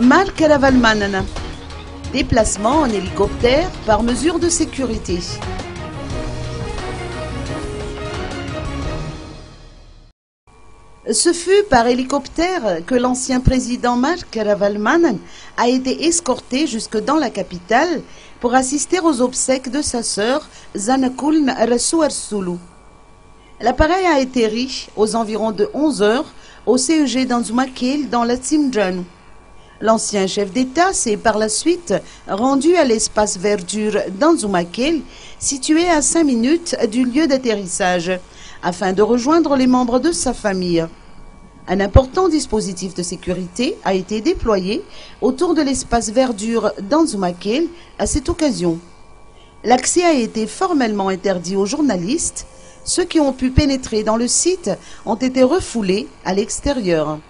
Mark Ravalmanen. Déplacement en hélicoptère par mesure de sécurité. Ce fut par hélicoptère que l'ancien président Mark Ravalmanen a été escorté jusque dans la capitale pour assister aux obsèques de sa sœur Zanakuln Rasuarsulu. L'appareil a atterri aux environs de 11 heures au CEG d'Anzumakil dans la Tsimdjan. L'ancien chef d'État s'est par la suite rendu à l'espace verdure d'Anzumakil, situé à 5 minutes du lieu d'atterrissage, afin de rejoindre les membres de sa famille. Un important dispositif de sécurité a été déployé autour de l'espace verdure d'Anzumakil à cette occasion. L'accès a été formellement interdit aux journalistes. Ceux qui ont pu pénétrer dans le site ont été refoulés à l'extérieur.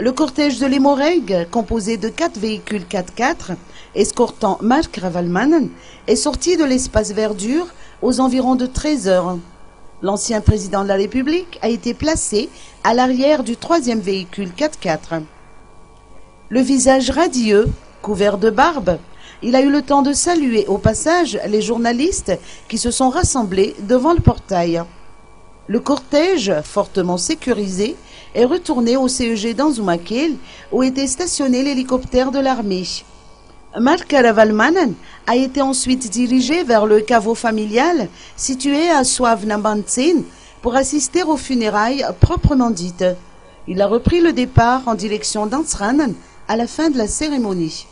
Le cortège de l'hémorrague, composé de 4 véhicules 4x4, escortant Mark Ravalmanen, est sorti de l'espace verdure aux environs de 13 heures. L'ancien président de la République a été placé à l'arrière du 3e véhicule 4x4. Le visage radieux, couvert de barbe, il a eu le temps de saluer au passage les journalistes qui se sont rassemblés devant le portail. Le cortège, fortement sécurisé, est retourné au CEG d'Anzumakil où était stationné l'hélicoptère de l'armée. Mark Ravalmanen a été ensuite dirigé vers le caveau familial situé à Suavnabantsin pour assister aux funérailles proprement dites. Il a repris le départ en direction d'Antsranen à la fin de la cérémonie.